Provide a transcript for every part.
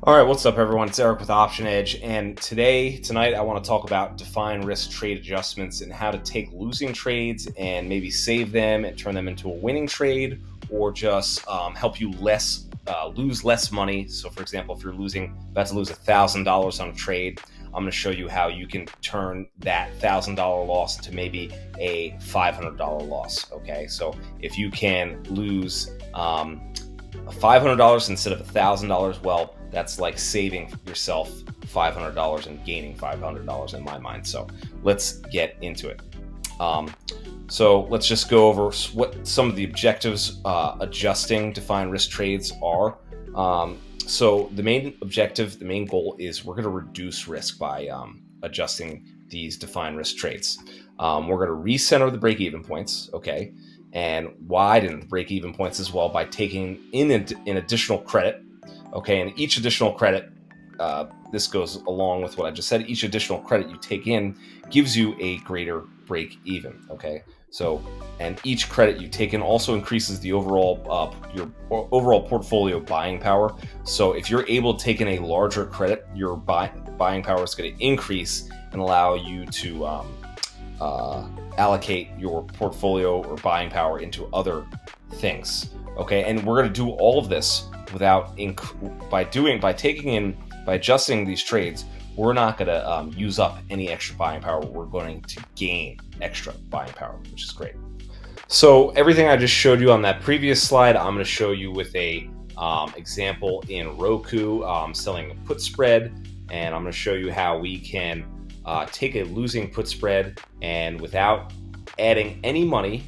All right, what's up, everyone? It's Eric with Option Edge, and tonight, I want to talk about defined risk trade adjustments and how to take losing trades and maybe save them and turn them into a winning trade, or just help you lose less money. So, for example, if you're about to lose $1,000 on a trade, I'm going to show you how you can turn that $1,000 loss to maybe a $500 loss. Okay, so if you can lose $500 instead of $1,000, well, that's like saving yourself $500 and gaining $500 in my mind. So let's get into it. So let's just go over what some of the objectives adjusting defined risk trades are. So the main goal is we're going to reduce risk by adjusting these defined risk trades. We're going to recenter the break-even points, okay, and widen the break-even points as well by taking in additional credit. Okay, and each additional credit, this goes along with what I just said, each additional credit you take in gives you a greater break even, okay? So, and each credit you take in also increases the overall, your overall portfolio buying power. So if you're able to take in a larger credit, your buying power is going to increase and allow you to allocate your portfolio or buying power into other things, okay? And we're going to do all of this by adjusting these trades. We're not going to use up any extra buying power. We're going to gain extra buying power, which is great. So everything I just showed you on that previous slide, I'm going to show you with a example in Roku, selling a put spread, and I'm going to show you how we can take a losing put spread, and without adding any money,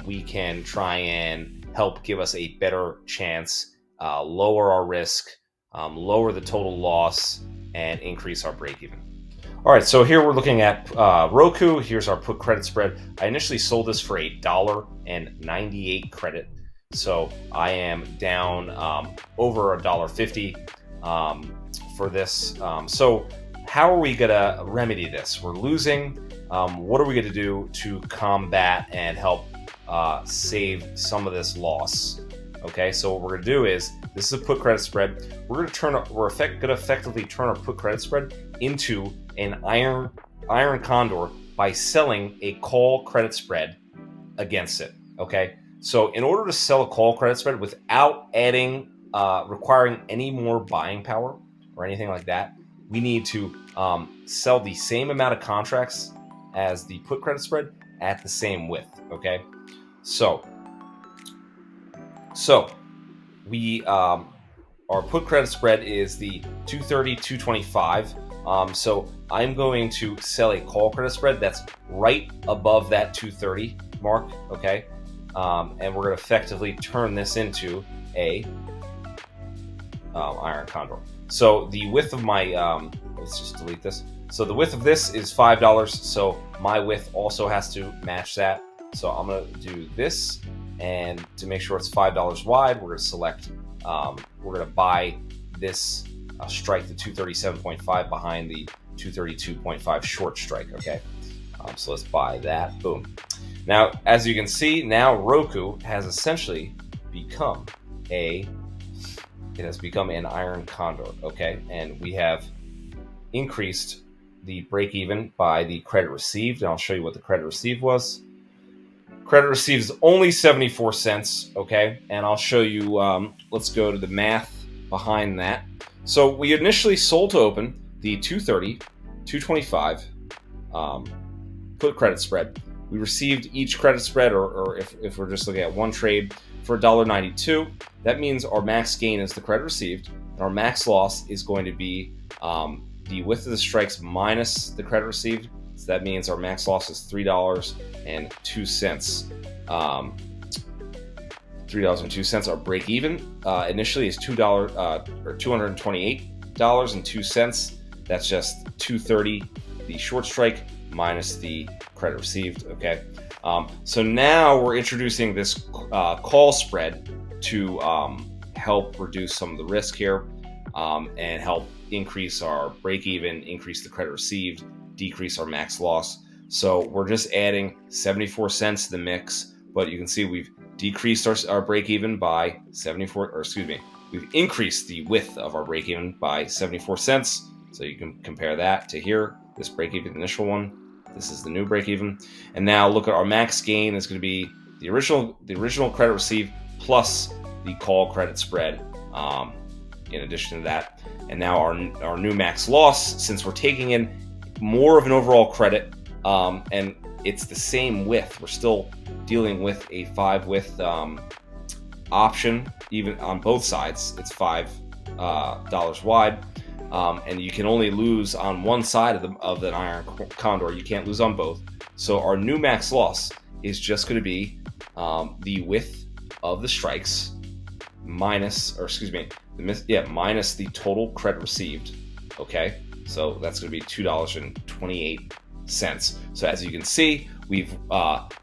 we can try and help give us a better chance, lower our risk, lower the total loss, and increase our break even. All right, so here we're looking at Roku. Here's our put credit spread. I initially sold this for $1.98 credit, so I am down over $1.50 for this. So how are we gonna remedy this? We're losing. What are we gonna do to combat and help save some of this loss? Okay, so what we're gonna do is, this is a put credit spread. We're gonna effectively turn our put credit spread into an iron Condor by selling a call credit spread against it. Okay, so in order to sell a call credit spread without requiring any more buying power or anything like that, we need to sell the same amount of contracts as the put credit spread at the same width. Okay, so we our put credit spread is the 230, 225. So I'm going to sell a call credit spread that's right above that 230 mark. Okay, and we're going to effectively turn this into a iron Condor. So the width of my let's just delete this. So the width of this is $5. So my width also has to match that. So I'm going to do this, and to make sure it's $5 wide, we're going to select, we're going to buy this strike, the 237.5 behind the 232.5 short strike. Okay, so let's buy that. Boom. Now, as you can see, now Roku has essentially become an iron Condor. Okay, and we have increased the break even by the credit received, and I'll show you what the credit received was. Credit received is only 74 cents, okay? And I'll show you, let's go to the math behind that. So we initially sold to open the 230, 225 put credit spread. We received each credit spread, or if we're just looking at one trade, for $1.92. That means our max gain is the credit received, and our max loss is going to be the width of the strikes minus the credit received. So that means our max loss is $3.02. $3.02. Our break even initially is $228.02. That's just 230 the short strike minus the credit received. Okay, so now we're introducing this call spread to help reduce some of the risk here, and help increase our break even, increase the credit received, decrease our max loss. So we're just adding 74 cents to the mix, but you can see we've decreased our break even by 74, or excuse me, we've increased the width of our break even by 74 cents. So you can compare that to here, this break even, initial one. This is the new break even. And now look at our max gain is going to be the original credit received plus the call credit spread in addition to that. And now our new max loss, since we're taking in more of an overall credit, and it's the same width. We're still dealing with a 5 width option, even on both sides. It's $5 wide, and you can only lose on one side of the iron condor. You can't lose on both. So our new max loss is just going to be the width of the strikes minus the total credit received. Okay, so that's going to be $2.28. So as you can see, we've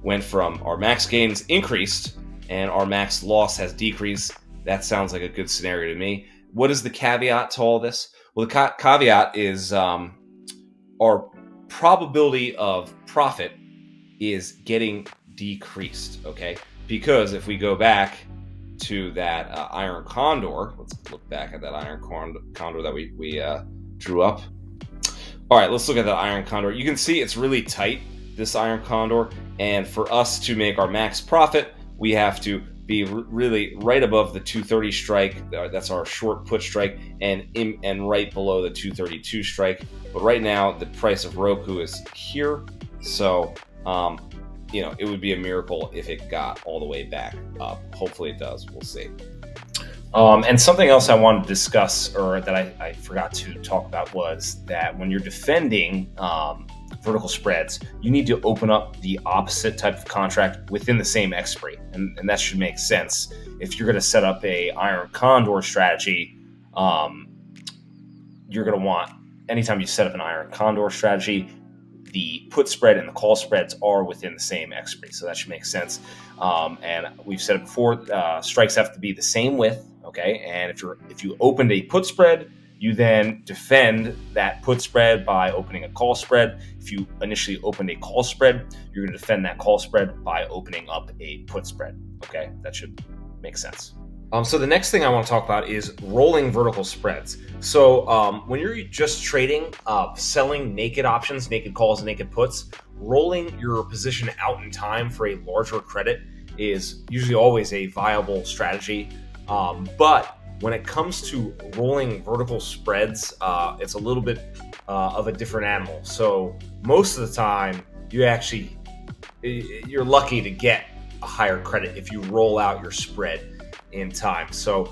went from our max gains increased and our max loss has decreased. That sounds like a good scenario to me. What is the caveat to all this? Well, the caveat is our probability of profit is getting decreased, okay? Because if we go back to that iron condor, let's look back at that iron condor that we drew up. All right, let's look at the iron condor. You can see it's really tight, this iron condor, and for us to make our max profit, we have to be really right above the 230 strike. That's our short put strike, and right below the 232 strike. But right now, the price of Roku is here, so it would be a miracle if it got all the way back up. Hopefully, it does. We'll see. And something else I wanted to discuss, or that I forgot to talk about, was that when you're defending vertical spreads, you need to open up the opposite type of contract within the same expiry, and that should make sense. If you're going to set up a iron condor strategy, you're going to want, anytime you set up an iron condor strategy, the put spread and the call spreads are within the same expiry, so that should make sense. And we've said it before, strikes have to be the same width, okay? And if you opened a put spread, you then defend that put spread by opening a call spread. If you initially opened a call spread, you're going to defend that call spread by opening up a put spread, okay? That should make sense. So the next thing I want to talk about is rolling vertical spreads. So when you're just trading, selling naked options, naked calls, and naked puts, rolling your position out in time for a larger credit is usually always a viable strategy. But when it comes to rolling vertical spreads, it's a little bit of a different animal. So most of the time, you're lucky to get a higher credit if you roll out your spread in time. So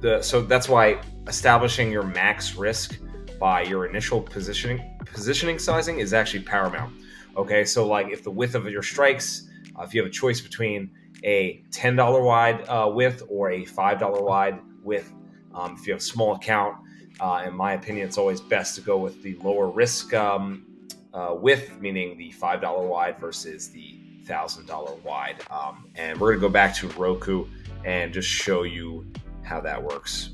so that's why establishing your max risk by your initial positioning sizing is actually paramount. Okay, so like if the width of your strikes, if you have a choice between a $10 wide width or a $5 wide width, if you have a small account, in my opinion, it's always best to go with the lower risk width, meaning the $5 wide versus the $1,000 wide. And we're gonna go back to Roku and just show you how that works.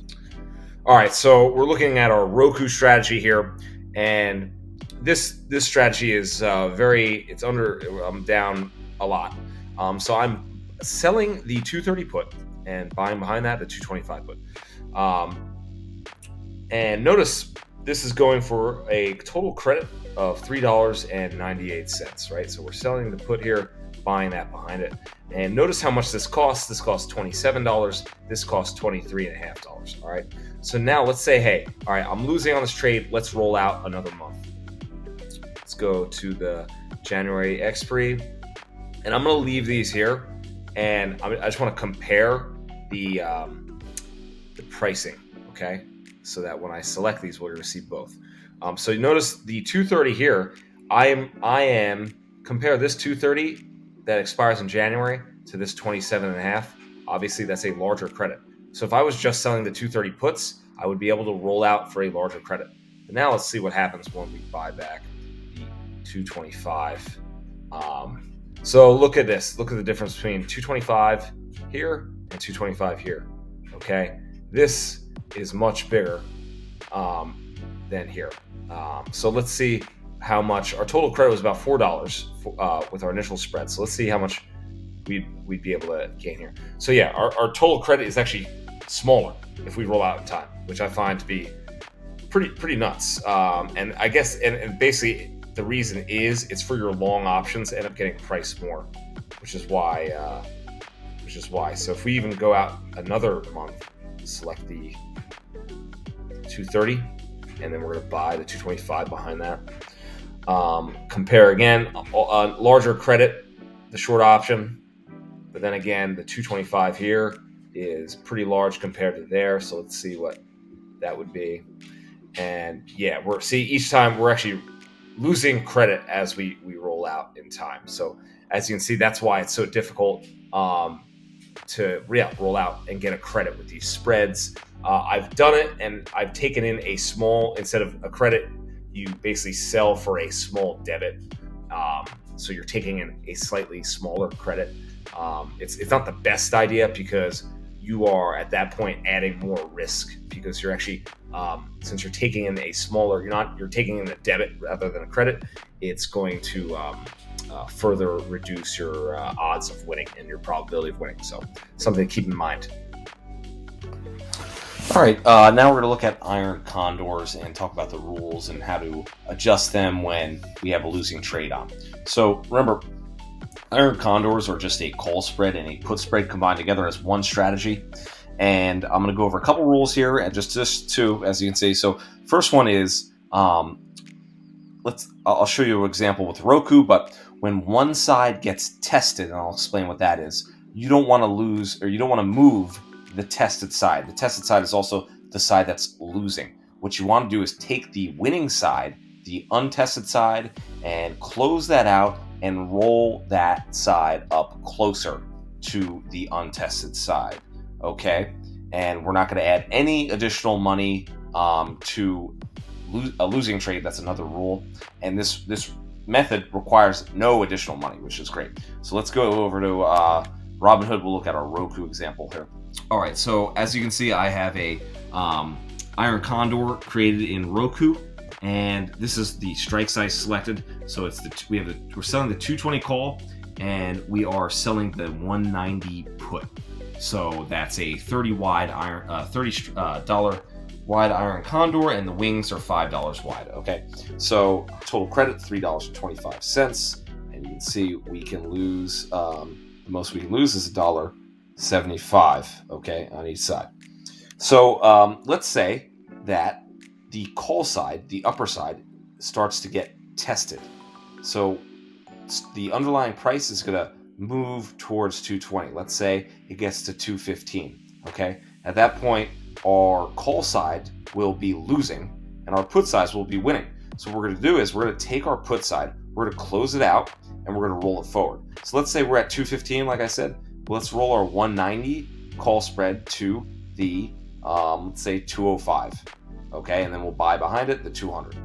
All right, so we're looking at our Roku strategy here, and this strategy is down a lot. So I'm selling the 230 put and buying behind that the 225 put. And notice this is going for a total credit of $3.98, right? So we're selling the put here, buying that behind it. And notice how much this costs. This costs $27. This costs $23.50. All right. So now let's say, hey, all right, I'm losing on this trade. Let's roll out another month. Let's go to the January expiry, and I'm going to leave these here. And I just want to compare the pricing, okay? So that when I select these, we'll receive both. So you notice the 230 here. I am compare this 230 that expires in January to this 27.5. Obviously, that's a larger credit. So if I was just selling the 230 puts, I would be able to roll out for a larger credit. But now let's see what happens when we buy back the 225. So look at this. Look at the difference between 225 here and 225 here. Okay, this is much bigger than here. So let's see how much our total credit was about $4 with our initial spread. So let's see how much we'd be able to gain here. So yeah, our total credit is actually smaller if we roll out in time, which I find to be pretty nuts. And I guess and basically the reason is it's for your long options end up getting priced more, which is why. So if we even go out another month, select the 230, and then we're going to buy the 225 behind that. Compare again, larger credit, the short option, but then again, the 225 here is pretty large compared to there. So let's see what that would be. And yeah, each time we're actually losing credit as we roll out in time. So as you can see, that's why it's so difficult to roll out and get a credit with these spreads. I've done it, and I've taken in a small, instead of a credit, you basically sell for a small debit. So you're taking in a slightly smaller credit. It's not the best idea because you are at that point adding more risk, because you're actually since you're taking in a smaller, you're taking in a debit rather than a credit. It's going to further reduce your odds of winning and your probability of winning. So something to keep in mind. All right, now we're going to look at iron condors and talk about the rules and how to adjust them when we have a losing trade on. So remember, iron condors are just a call spread and a put spread combined together as one strategy. And I'm going to go over a couple rules here, and just two, as you can see. So first one is, I'll show you an example with Roku, but when one side gets tested, and I'll explain what that is, you don't want to lose, or you don't want to move the tested side. The tested side is also the side that's losing. What you want to do is take the winning side, the untested side, and close that out and roll that side up closer to the untested side. Okay? And we're not going to add any additional money to a losing trade. That's another rule. And this method requires no additional money, which is great. So let's go over to Robinhood. We'll look at our Roku example here. All right, so as you can see, I have a iron condor created in Roku, and this is the strike size selected. So it's we're selling the 220 call, and we are selling the 190 put. So that's a 30 wide iron, $30 wide iron condor, and the wings are $5 wide. Okay, so total credit $3.25, and you can see we can lose. The most we can lose is $1.75. Okay, on each side. So let's say that the call side, the upper side, starts to get tested. So the underlying price is going to move towards 220. Let's say it gets to 215. Okay, at that point, our call side will be losing and our put side will be winning. So what we're going to do is we're going to take our put side, we're going to close it out, and we're going to roll it forward. So let's say we're at 215, like I said. Let's roll our 190 call spread to the let's say 205. Okay, and then we'll buy behind it the 200.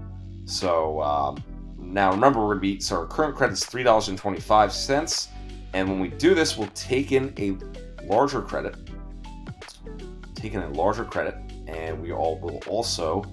So now remember, we're going to be, our current credit is $3.25, and when we do this, we'll take in a larger credit. And we will also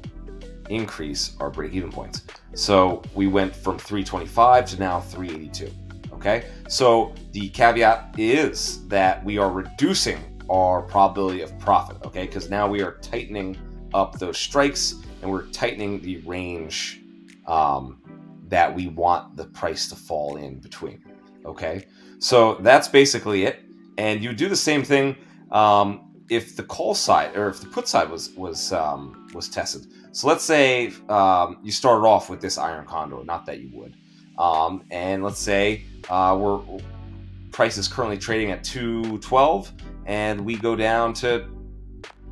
increase our break-even points. So we went from 325 to now 382. Okay, so the caveat is that we are reducing our probability of profit. Okay, because now we are tightening up those strikes and we're tightening the range that we want the price to fall in between. Okay, so that's basically it. And you do the same thing if the call side or if the put side was tested. So let's say you started off with this iron condor, not that you would, and let's say price is currently trading at 212, and we go down to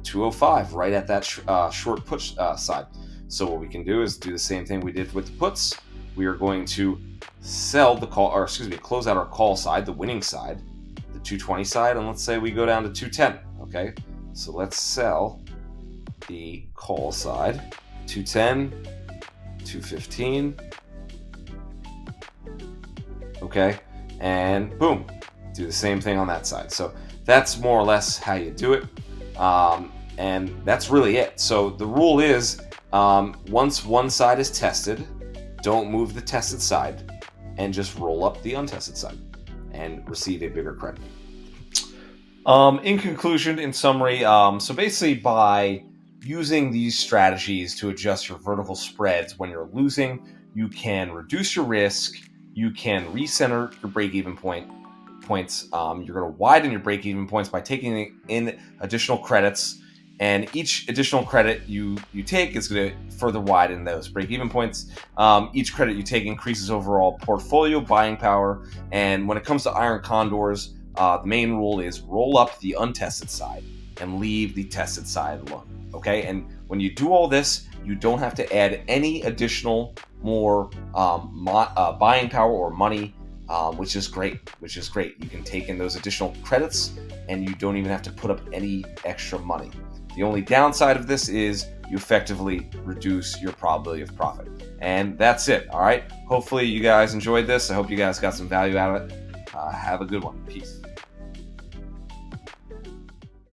205 right at that short push side. So what we can do is do the same thing we did with the puts. We are going to sell the call, or excuse me, close out our call side, the winning side, the 220 side, and let's say we go down to 210. Okay, so let's sell the call side, 210, 215. Okay, and boom, do the same thing on that side. So that's more or less how you do it, and that's really it. So the rule is, once one side is tested, don't move the tested side and just roll up the untested side and receive a bigger credit. In conclusion, in summary, so basically by using these strategies to adjust your vertical spreads when you're losing, you can reduce your risk, you can recenter your break-even points. You're going to widen your break-even points by taking in additional credits, and each additional credit you take is going to further widen those break-even points. Each credit you take increases overall portfolio buying power, and when it comes to iron condors, the main rule is roll up the untested side and leave the tested side alone. Okay, and when you do all this, you don't have to add any additional more buying power or money, which is great. You can take in those additional credits, and you don't even have to put up any extra money. The only downside of this is you effectively reduce your probability of profit. And that's it. All right. Hopefully you guys enjoyed this. I hope you guys got some value out of it. Have a good one. Peace.